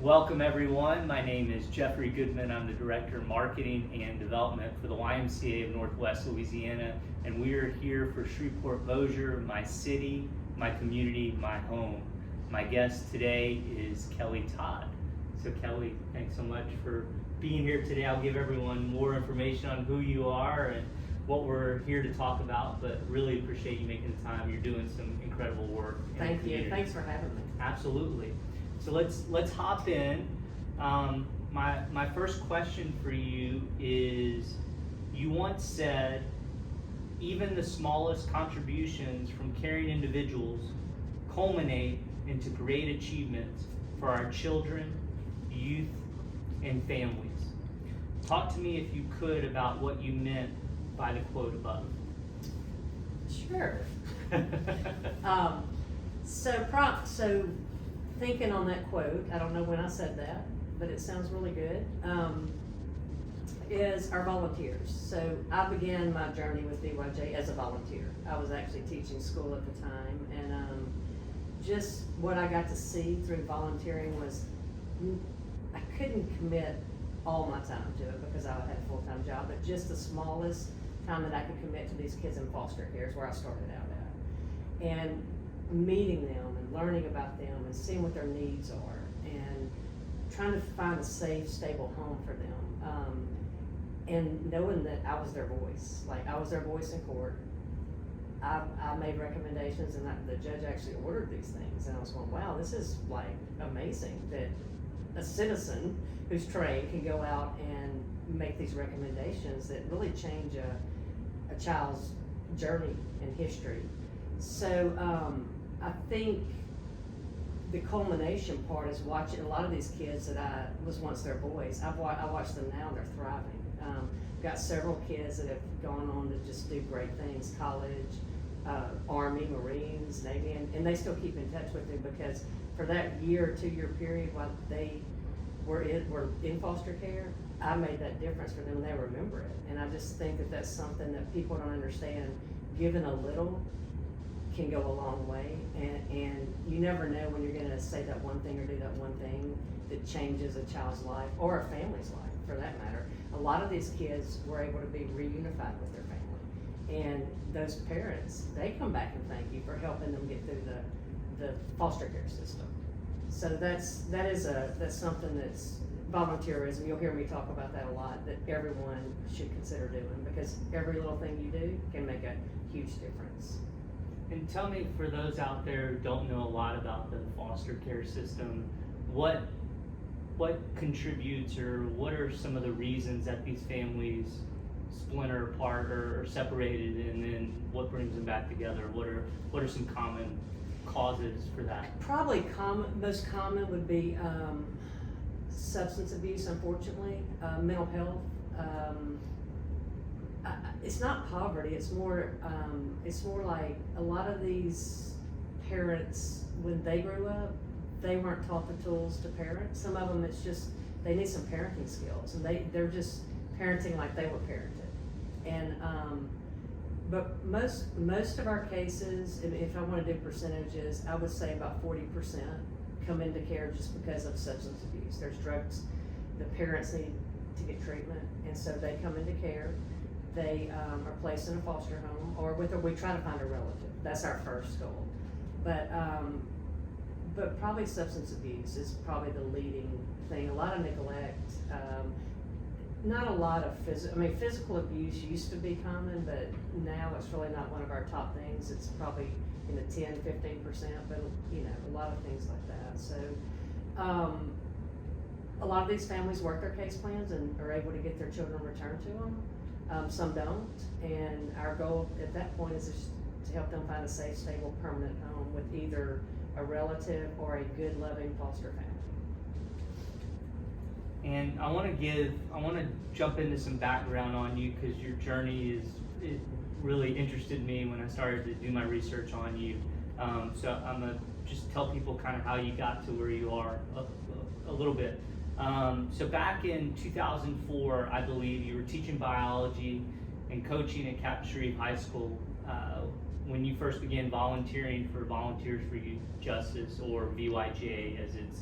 Welcome everyone. My name is Jeffrey Goodman. I'm the Director of Marketing and Development for the YMCA of Northwest Louisiana, and we are here for Shreveport-Bossier, my city, my community, my home. My guest today is Kelli Todd. So Kelli, thanks so much for being here today. I'll give everyone more information on who you are and what we're here to talk about, but really appreciate you making the time. You're doing some incredible work. Thank you. Thanks for having me. Absolutely. So let's hop in. My first question for you is, you once said, even the smallest contributions from caring individuals culminate into great achievements for our children, youth, and families. Talk to me, if you could, about what you meant by the quote above. Sure. So thinking on that quote, I don't know when I said that, but it sounds really good, is our volunteers. So I began my journey with BYJ as a volunteer. I was actually teaching school at the time, and just what I got to see through volunteering was I couldn't commit all my time to it because I had a full-time job, but just the smallest time that I could commit to these kids in foster care is where I started out at. And meeting them and learning about them and seeing what their needs are and trying to find a safe, stable home for them. And knowing that I was their voice, like I was their voice in court. I made recommendations, and the judge actually ordered these things, and I was going, wow, this is like amazing that a citizen who's trained can go out and make these recommendations that really change a child's journey and history. So I think the culmination part is watching a lot of these kids that I was once their boys. I watch them now and they're thriving. Got several kids that have gone on to just do great things, college, Army, Marines, Navy, and they still keep in touch with me because for that year, 2-year period while they were in foster care, I made that difference for them and they remember it. And I just think that that's something that people don't understand. Giving a little can go a long way, and you never know when you're gonna say that one thing or do that one thing that changes a child's life or a family's life for that matter. A lot of these kids were able to be reunified with their family, and those parents, they come back and thank you for helping them get through the foster care system. So that's something that's volunteerism. You'll hear me talk about that a lot, that everyone should consider doing, because every little thing you do can make a huge difference. And tell me, for those out there who don't know a lot about the foster care system, what contributes, or what are some of the reasons that these families splinter apart or are separated, and then what brings them back together? What are some common causes for that? Probably most common would be substance abuse, unfortunately, mental health. It's not poverty. It's more like a lot of these parents, when they grew up, they weren't taught the tools to parent. Some of them, it's just they need some parenting skills, and they're just parenting like they were parented. And but most of our cases, if I want to do percentages, I would say about 40% come into care just because of substance abuse. There's drugs. The parents need to get treatment, and so they come into care. They are placed in a foster home, or we try to find a relative. That's our first goal. But probably substance abuse is probably the leading thing. A lot of neglect, not a lot of physical abuse used to be common, but now it's really not one of our top things. It's probably in the 10-15%, but a lot of things like that. So a lot of these families work their case plans and are able to get their children returned to them. Some don't, and our goal at that point is just to help them find a safe, stable, permanent home with either a relative or a good, loving foster family. And I want to jump into some background on you, because your journey it really interested me when I started to do my research on you. So I'm gonna just tell people kind of how you got to where you are a little bit. So back in 2004, I believe, you were teaching biology and coaching at Captain Shreve High School when you first began volunteering for Volunteers for Youth Justice, or VYJ as it's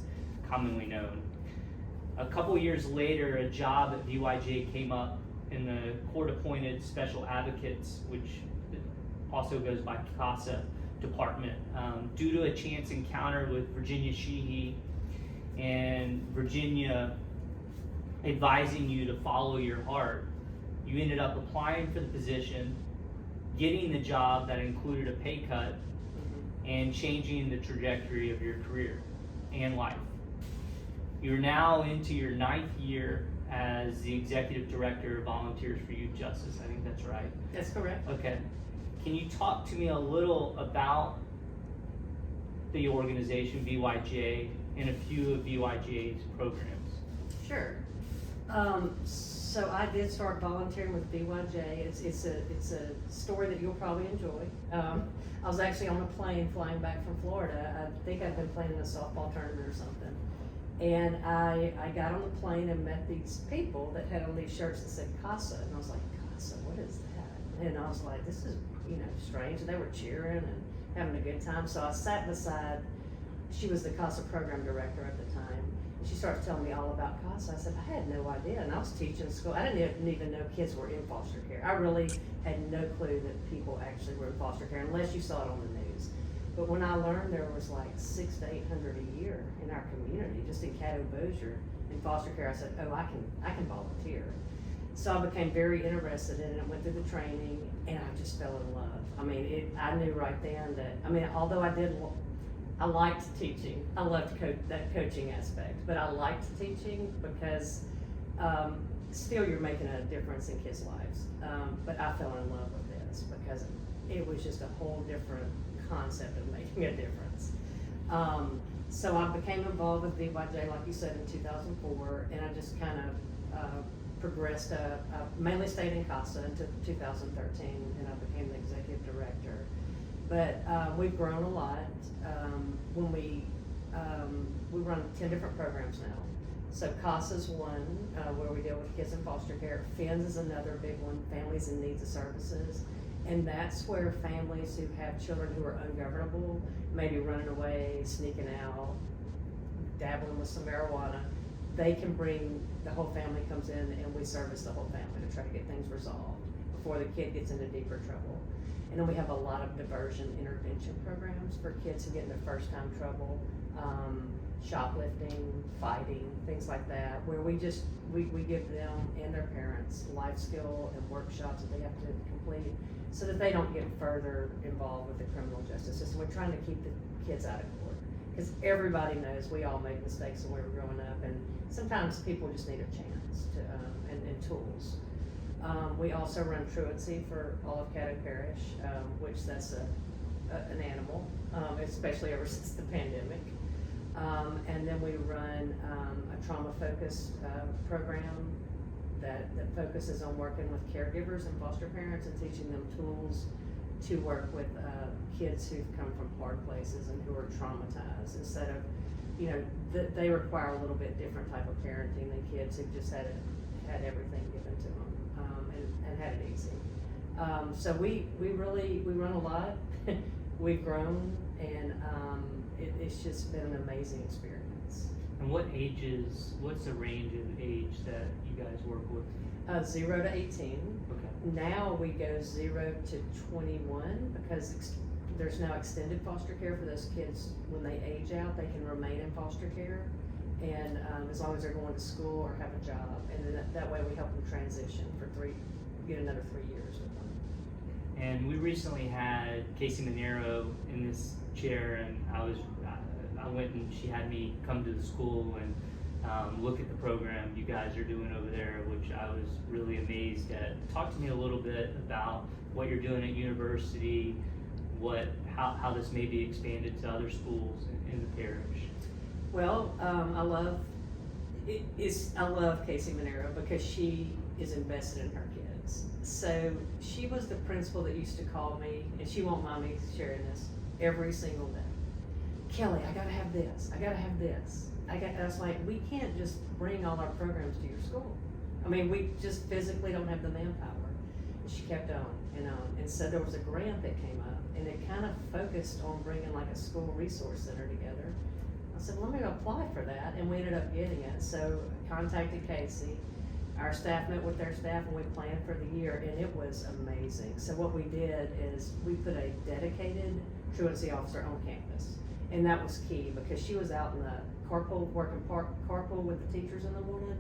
commonly known. A couple years later, a job at VYJ came up in the court-appointed special advocates, which also goes by CASA department, due to a chance encounter with Virginia Shehee and Virginia advising you to follow your heart. You ended up applying for the position, getting the job that included a pay cut, and changing the trajectory of your career and life. You're now into your 9th year as the Executive Director of Volunteers for Youth Justice. I think that's right. That's correct. Okay. Can you talk to me a little about the organization VYJ and a few of VYJ's programs? Sure. So I did start volunteering with VYJ. It's a story that you'll probably enjoy. I was actually on a plane flying back from Florida. I think I'd been playing in a softball tournament or something. And I got on the plane and met these people that had on these shirts that said CASA. And I was like, CASA, what is that? And I was like, this is, strange. And they were cheering and having a good time. So I sat beside, she was the CASA program director at the time. And she starts telling me all about CASA. I said, I had no idea. And I was teaching school. I didn't even know kids were in foster care. I really had no clue that people actually were in foster care unless you saw it on the news. But when I learned there was like 600 to 800 a year in our community, just in Caddo-Bossier in foster care, I said, oh, I can volunteer. So I became very interested in it. I went through the training and I just fell in love. I knew right then that, although I liked teaching. I loved that coaching aspect, but I liked teaching because still you're making a difference in kids' lives. But I fell in love with this because it was just a whole different concept of making a difference. So I became involved with VYJ, like you said, in 2004, and I just kind of progressed. I mainly stayed in CASA until 2013, and I became the executive director. But we've grown a lot. When we run 10 different programs now. So CASA's one, where we deal with kids in foster care. FINS is another big one, Families in Needs of Services. And that's where families who have children who are ungovernable, maybe running away, sneaking out, dabbling with some marijuana, they can bring, the whole family comes in and we service the whole family to try to get things resolved before the kid gets into deeper trouble. And then we have a lot of diversion intervention programs for kids who get into first time trouble, shoplifting, fighting, things like that, where we give them and their parents life skill and workshops that they have to complete so that they don't get further involved with the criminal justice system. We're trying to keep the kids out of court because everybody knows we all made mistakes when we were growing up, and sometimes people just need a chance to and tools. We also run truancy for all of Caddo Parish, which that's an animal, especially ever since the pandemic. And then we run a trauma-focused program that focuses on working with caregivers and foster parents and teaching them tools to work with kids who've come from hard places and who are traumatized, instead of, they require a little bit different type of parenting than kids who've just had everything given to them and had it easy. So we run a lot. We've grown, and it's just been an amazing experience. And what's the range of age that you guys work with? 0 to 18. Okay. Now we go 0 to 21 because there's now extended foster care for those kids. When they age out, they can remain in foster care, and as long as they're going to school or have a job, and then that way we help them transition for get another 3 years with them. And we recently had Casey Monero in this chair, and I went and she had me come to the school and look at the program you guys are doing over there, which I was really amazed at. Talk to me a little bit about what you're doing at university, how this may be expanded to other schools in the parish. Well, I love Casey Monero because she is invested in her kids. So she was the principal that used to call me, and she won't mind me sharing this, every single day. Kelli, I gotta have this. I gotta have this. I was like, we can't just bring all our programs to your school. We just physically don't have the manpower. And she kept on and on. And so there was a grant that came up, and it kind of focused on bringing like a school resource center together. I said, well, let me go apply for that, and we ended up getting it. So I contacted Casey. Our staff met with their staff and we planned for the year, and it was amazing. So what we did is we put a dedicated truancy officer on campus, and that was key because she was out in the carpool with the teachers in the morning.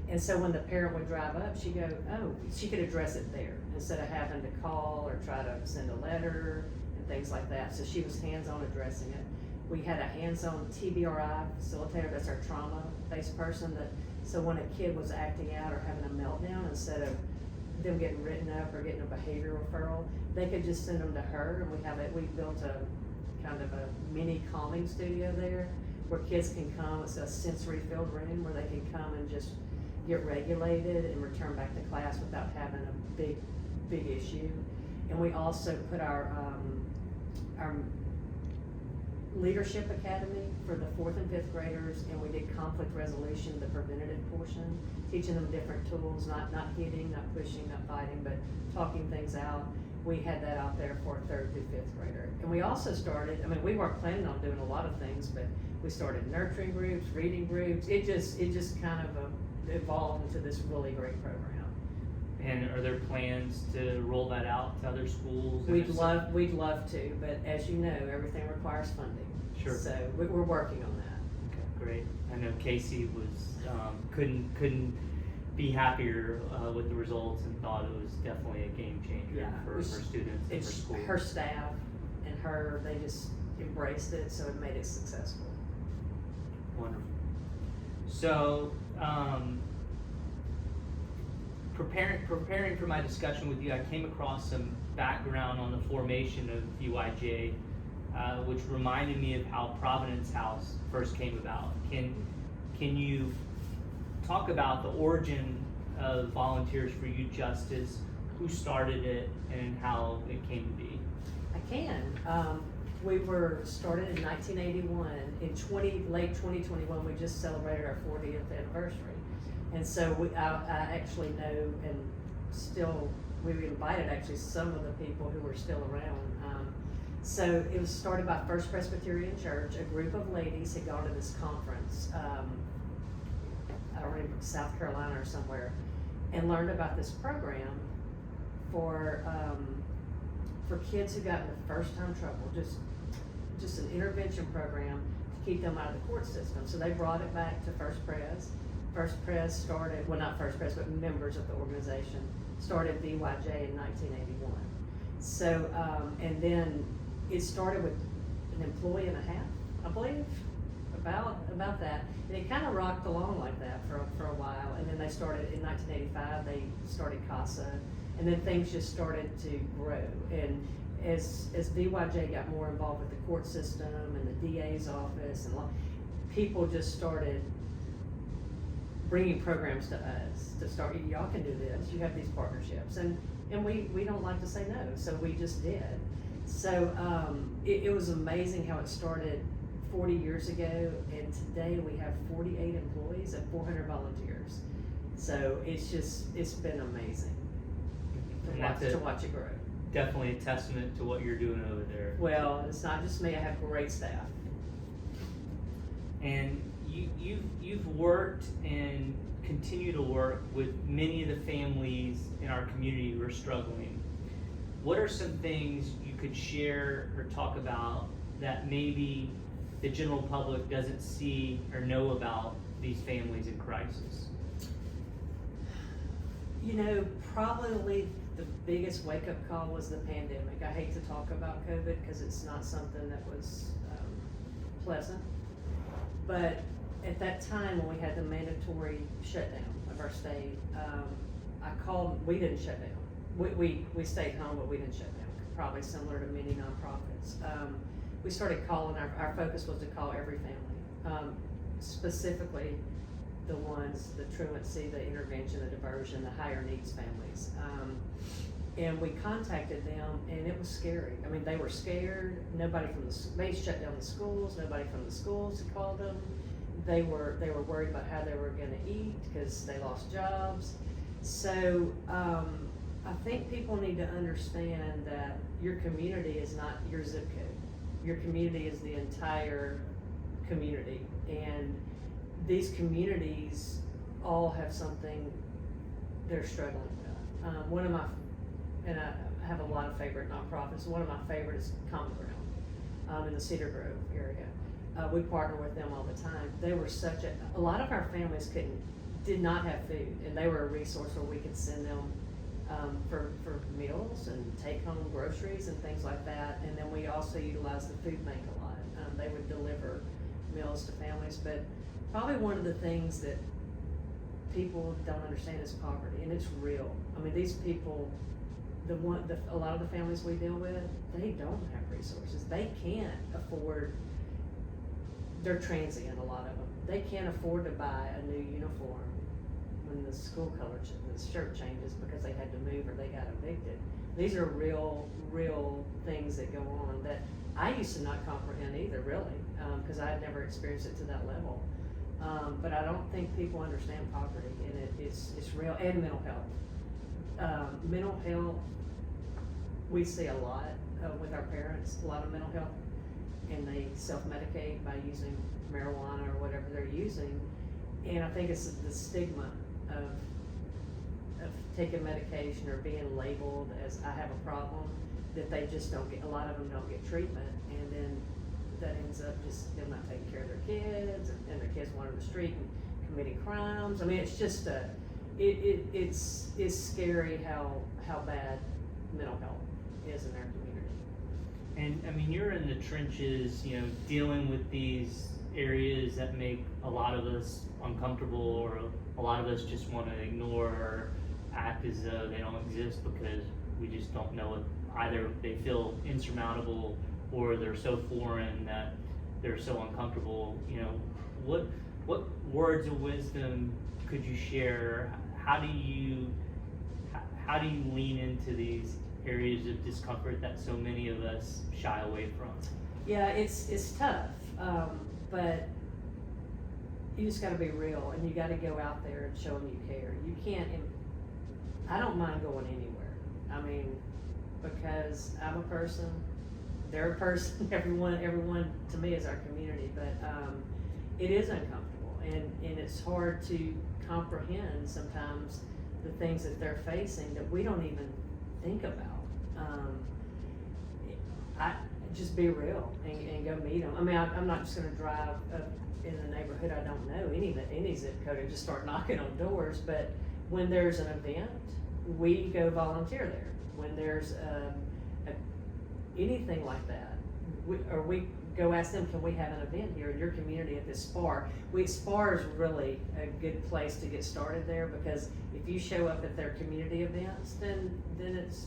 And so when the parent would drive up, she'd go, oh, she could address it there instead of having to call or try to send a letter and things like that. So she was hands-on addressing it. We had a hands-on TBRI facilitator, that's our trauma-based person, that so when a kid was acting out or having a meltdown, instead of them getting written up or getting a behavior referral, they could just send them to her. And we built a kind of a mini calming studio there where kids can come. It's a sensory-filled room where they can come and just get regulated and return back to class without having a big issue. And we also put our leadership academy for the 4th and 5th graders, and we did conflict resolution, the preventative portion, teaching them different tools, not hitting, not pushing, not fighting, but talking things out. We had that out there for 3rd through 5th grader. And we also started, I mean, we weren't planning on doing a lot of things, but we started nurturing groups, reading groups. It just kind of evolved into this really great program. And are there plans to roll that out to other schools? We'd love to, but as you know, everything requires funding. Sure. So we're working on that. Okay, great. I know Casey was couldn't be happier with the results and thought it was definitely a game changer for her students and for school. Her staff and her, they just embraced it, so it made it successful. Wonderful. So, preparing for my discussion with you, I came across some background on the formation of VYJ, which reminded me of how Providence House first came about. Can you talk about the origin of Volunteers for Youth Justice, who started it, and how it came to be? I can. We were started in 1981. In late 2021, we just celebrated our 40th anniversary. And so I actually know, and still, we invited actually some of the people who were still around. So it was started by First Presbyterian Church. A group of ladies had gone to this conference, I don't remember, South Carolina or somewhere, and learned about this program for kids who got into first-time trouble, just an intervention program to keep them out of the court system. So they brought it back to First Pres. First Pres started, well, not First Pres, but members of the organization started VYJ in 1981. So, and then it started with an employee and a half, I believe, about that. And it kind of rocked along like that for a while. And then they started, in 1985, they started CASA. And then things just started to grow. And as VYJ got more involved with the court system and the DA's office, and people just started bringing programs to us to start, y'all can do this, you have these partnerships. And we don't like to say no, so we just did. So it was amazing how it started 40 years ago, and today we have 48 employees and 400 volunteers. So it's been amazing to watch it grow. Definitely a testament to what you're doing over there. Well, it's not just me, I have great staff. And you've worked and continue to work with many of the families in our community who are struggling. What are some things you could share or talk about that maybe the general public doesn't see or know about these families in crisis? You know, probably the biggest wake-up call was the pandemic. I hate to talk about COVID because it's not something that was pleasant. But at that time when we had the mandatory shutdown of our state, we didn't shut down. We stayed home, but we didn't shut down, probably similar to many nonprofits. We started calling, our focus was to call every family, specifically the ones, the truancy, the intervention, the diversion, the higher needs families. And we contacted them, and it was scary. I mean, they were scared. They shut down the schools. Nobody from the schools had called them. They were worried about how they were going to eat because they lost jobs. So I think people need to understand that your community is not your zip code. Your community is the entire community, and these communities all have something they're struggling with. One of my, and I have a lot of favorite nonprofits. One of my favorites is Common Ground in the Cedar Grove area. We partner with them all the time. They were a lot of our families did not have food, and they were a resource where we could send them for meals and take home groceries and things like that. And then we also utilized the food bank a lot. They would deliver meals to families, but probably one of the things that people don't understand is poverty, and it's real. I mean, these people, a lot of the families we deal with, they don't have resources. They can't afford, they're transient, a lot of them. They can't afford to buy a new uniform when the school color, the shirt changes because they had to move or they got evicted. These are real things that go on that I used to not comprehend either, really, because I had never experienced it to that level. But I don't think people understand poverty, and it's real, and mental health. Mental health, we see a lot with our parents, a lot of mental health, and they self-medicate by using marijuana or whatever they're using. And I think it's the stigma of taking medication or being labeled as I have a problem, that they just don't get, a lot of them don't get treatment, and then that ends up just them not taking care of their kids, and their kids wandering the street and committing crimes. I mean, it's just it's scary how bad mental health is in our community. And I mean, you're in the trenches, dealing with these areas that make a lot of us uncomfortable, or a lot of us just want to ignore or act as though they don't exist because we just don't know it. Either they feel insurmountable or they're so foreign that they're so uncomfortable. What words of wisdom could you share? How do you lean into these areas of discomfort that so many of us shy away from? Yeah, it's tough, but you just got to be real, and you got to go out there and show them you care. You can't. I don't mind going anywhere. I mean, because I'm a person, they're a person. Everyone to me is our community, but it is uncomfortable, and it's hard to comprehend sometimes the things that they're facing that we don't even think about. I just be real and go meet them. I mean, I'm not just going to drive up in the neighborhood I don't know, any zip code, and just start knocking on doors. But when there's an event, we go volunteer there. When there's anything like that, we go ask them, can we have an event here in your community at this SPAR? SPAR is really a good place to get started there, because if you show up at their community events, then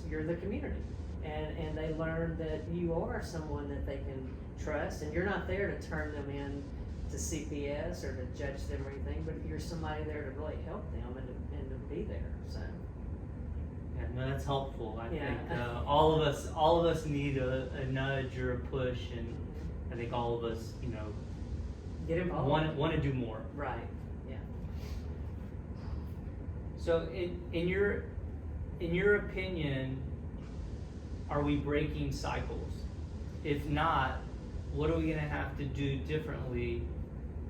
you're the community. And they learn that you are someone that they can trust, and you're not there to turn them in to CPS or to judge them or anything, but you're somebody there to really help them and to be there. So. Yeah, no, that's helpful. I Yeah. think all of us need a nudge or a push, and I think all of us, Get involved. want to do more. Right. Yeah. So, in your opinion, are we breaking cycles? If not, what are we going to have to do differently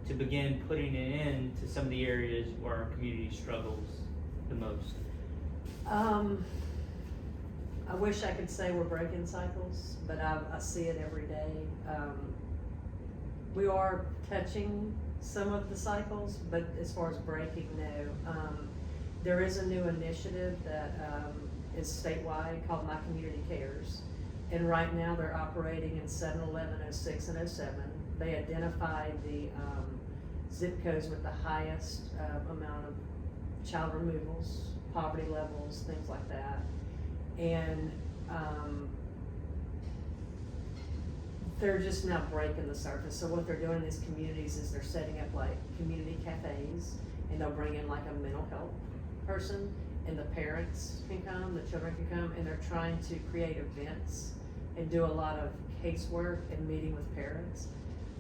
to begin putting an end to some of the areas where our community struggles the most? I wish I could say we're breaking cycles, but I see it every day. We are touching some of the cycles, but as far as breaking, no. There is a new initiative that is statewide called My Community Cares, and right now they're operating in 7, 11, 06, and 07. They identified the zip codes with the highest amount of child removals, poverty levels, things like that. And they're just now breaking the surface. So what they're doing in these communities is they're setting up like community cafes, and they'll bring in like a mental health person, and the parents can come, the children can come, and they're trying to create events and do a lot of casework and meeting with parents.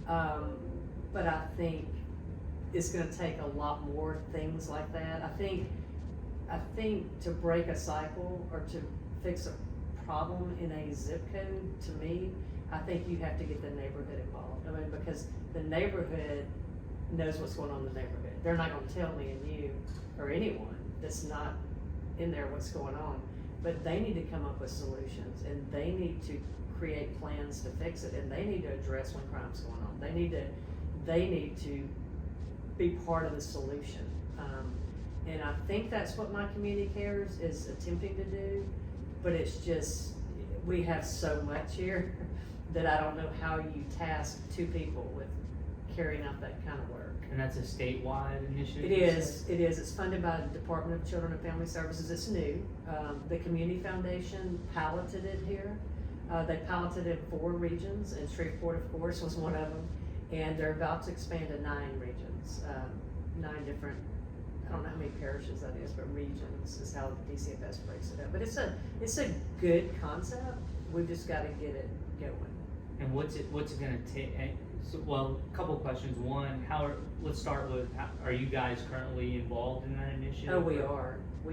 But I think it's going to take a lot more things like that. I think to break a cycle or to fix a problem in a zip code, to me, I think you have to get the neighborhood involved. I mean, because the neighborhood knows what's going on in the neighborhood. They're not gonna tell me and you, or anyone that's not in there what's going on, but they need to come up with solutions, and they need to create plans to fix it, and they need to address when crime's going on. They need to be part of the solution. And I think that's what My Community Cares is attempting to do, but it's just, we have so much here that I don't know how you task two people with carrying out that kind of work. And that's a statewide initiative? It is. It's funded by the Department of Children and Family Services. It's new. The Community Foundation piloted it here. They piloted it in 4 regions, and Shreveport, of course, was one of them. And they're about to expand to 9 regions, 9 different, I don't know how many parishes that is, but regions is how the DCFS breaks it up. But it's a good concept. We've just got to get it going. And what's it gonna take? So, well, a couple of questions. One, let's start with, are you guys currently involved in that initiative? Oh, we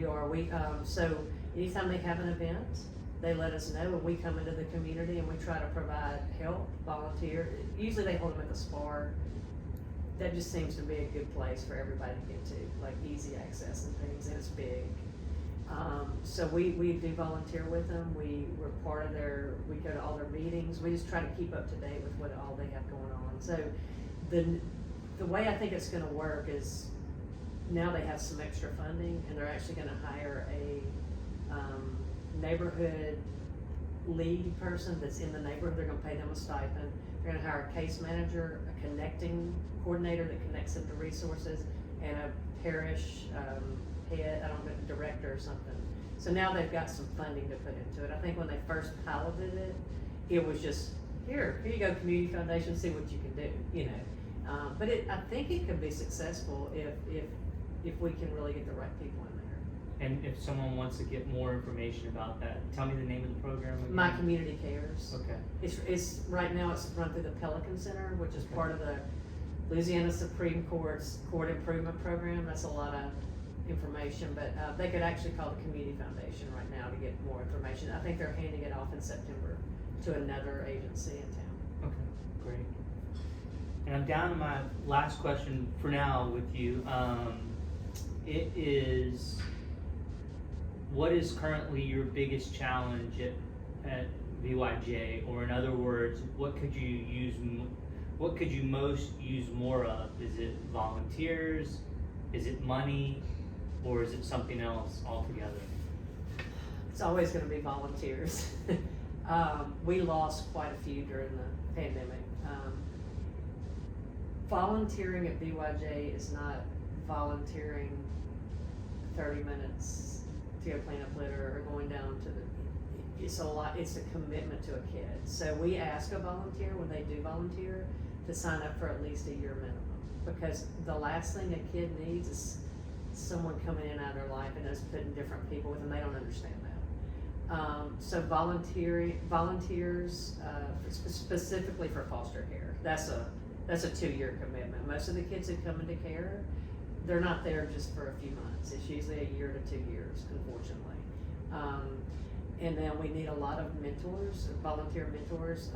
are. So anytime they have an event, they let us know, and we come into the community and we try to provide help, volunteer. Usually they hold them at the SPAR. That just seems to be a good place for everybody to get to, like easy access and things, and it's big. So we do volunteer with them. We're part of we go to all their meetings. We just try to keep up to date with what all they have going on. So the way I think it's gonna work is, now they have some extra funding, and they're actually gonna hire a neighborhood lead person that's in the neighborhood. They're gonna pay them a stipend. They're gonna hire a case manager, a connecting coordinator that connects them to resources, and a parish head, I don't know, director or something. So now they've got some funding to put into it. I think when they first piloted it, it was just, here you go, Community Foundation, see what you can do, you know. But I think it could be successful if we can really get the right people in there. And if someone wants to get more information about that, tell me the name of the program again. My Community Cares. Okay. It's right now it's run through the Pelican Center, which is part of the Louisiana Supreme Court's Court Improvement Program. That's a lot of information, but they could actually call the Community Foundation right now to get more information. I think they're handing it off in September to another agency in town. Okay, great. And I'm down to my last question for now with you. It is, what is currently your biggest challenge at VYJ? Or in other words, what could you most use more of? Is it volunteers? Is it money? Or is it something else altogether? It's always going to be volunteers. We lost quite a few during the pandemic. Volunteering at BYJ is not volunteering 30 minutes to go clean up litter or going down to it's a commitment to a kid. So we ask a volunteer when they do volunteer to sign up for at least a year minimum, because the last thing a kid needs is someone coming in out of their life and us putting different people with them. They don't understand that. So volunteers specifically for foster care, that's a 2-year commitment. Most of the kids who come into care, they're not there just for a few months. It's usually a year to 2 years, unfortunately. And then we need a lot of mentors, volunteer mentors.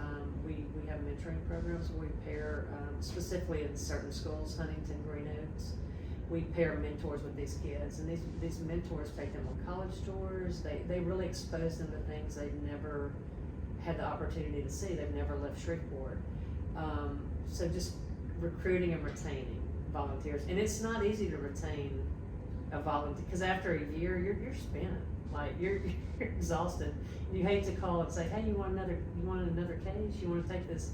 We have mentoring programs where we pair, specifically in certain schools, Huntington, Green Oaks, we pair mentors with these kids, and these mentors take them on college tours. They really expose them to things they've never had the opportunity to see. They've never left Shreveport. So just recruiting and retaining volunteers, and it's not easy to retain a volunteer, because after a year you're spent, like you're exhausted. You hate to call and say, hey, you want another case? You want to take this?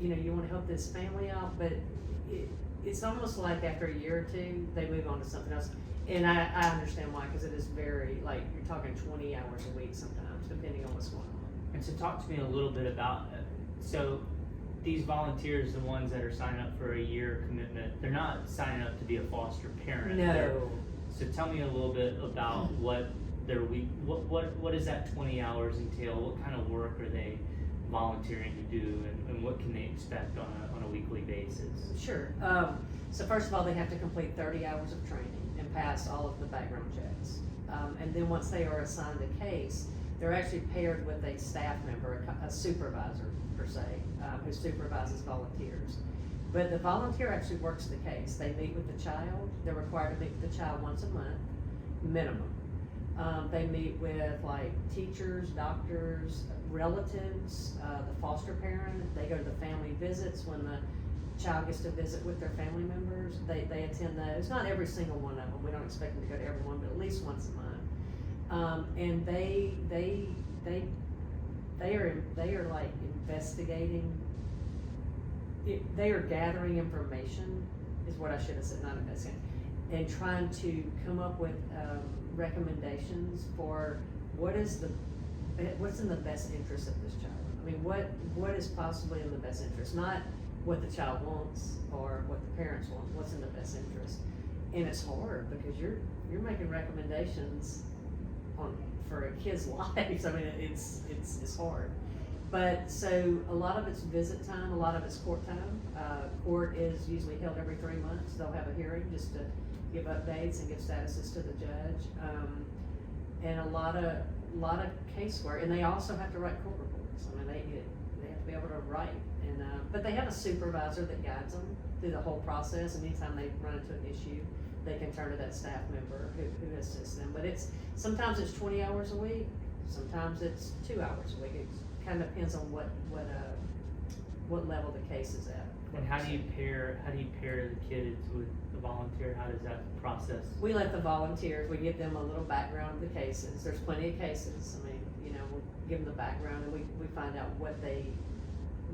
You want to help this family out, but it's almost like after a year or two, they move on to something else. And I understand why, because it is very, like, you're talking 20 hours a week sometimes, depending on what's going on. And so talk to me a little bit about, so these volunteers, the ones that are signing up for a year commitment, they're not signing up to be a foster parent. No. So tell me a little bit about what their week, what does that 20 hours entail? What kind of work are they volunteering to do, and what can they expect on a weekly basis? Sure. So first of all, they have to complete 30 hours of training and pass all of the background checks. And then once they are assigned a case, they're actually paired with a staff member, a supervisor per se, who supervises volunteers. But the volunteer actually works the case. They meet with the child. They're required to meet with the child once a month, minimum. They meet with like teachers, doctors, relatives, the foster parent. They go to the family visits when the child gets to visit with their family members. They attend those. Not every single one of them. We don't expect them to go to every one, but at least once a month. And they are like investigating. They are gathering information, is what I should have said, not investigating, and trying to come up with recommendations for what's in the best interest of this child. I mean, what is possibly in the best interest, not what the child wants or what the parents want. What's in the best interest, and it's hard because you're making recommendations for a kid's life. I mean, it's hard. But so a lot of it's visit time, a lot of it's court time. Court is usually held every 3 months. They'll have a hearing just to give updates and give statuses to the judge, and a lot of casework. And they also have to write court reports. I mean, they have to be able to write. And but they have a supervisor that guides them through the whole process. And anytime they run into an issue, they can turn to that staff member who assists them. But sometimes it's 20 hours a week. Sometimes it's 2 hours a week. It kind of depends on what level the case is at. And how do you pair the kids with the volunteer? How does that process? We let the volunteers, we give them a little background of the cases. There's plenty of cases. I mean, we'll give them the background, and we find out what they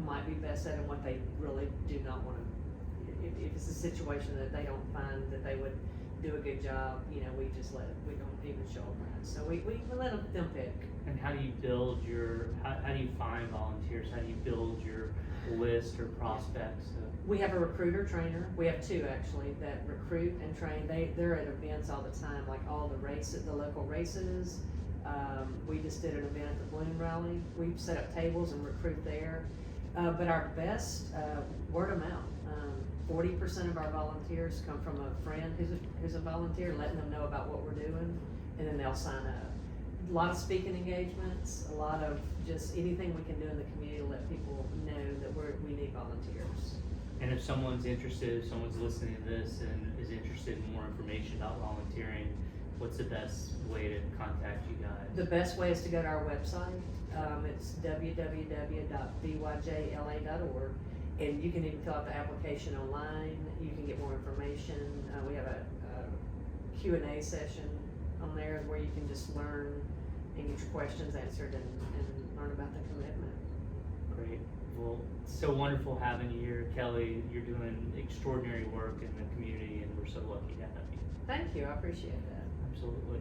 might be best at and what they really do not want to. If it's a situation that they don't find that they would do a good job, we don't even show them that. So we let them pick. And how do you build how do you find volunteers? How do you build your list or prospects? We have a recruiter trainer. We have two actually that recruit and train. They're at events all the time, like all the local races. We just did an event at the Bloom Rally. We set up tables and recruit there. But our best, word of mouth. 40% of our volunteers come from a friend who's a volunteer, letting them know about what we're doing, and then they'll sign up. A lot of speaking engagements, a lot of just anything we can do in the community to let people know that we need volunteers. And if someone's interested, if someone's listening to this and is interested in more information about volunteering, what's the best way to contact you guys? The best way is to go to our website. It's www.vyjla.org, and you can even fill out the application online. You can get more information. We have a Q&A session on there where you can just learn and get your questions answered and learn about the commitment. Great. Well, it's so wonderful having you here, Kelli. You're doing extraordinary work in the community, and we're so lucky to have you. Thank you. I appreciate that. Absolutely.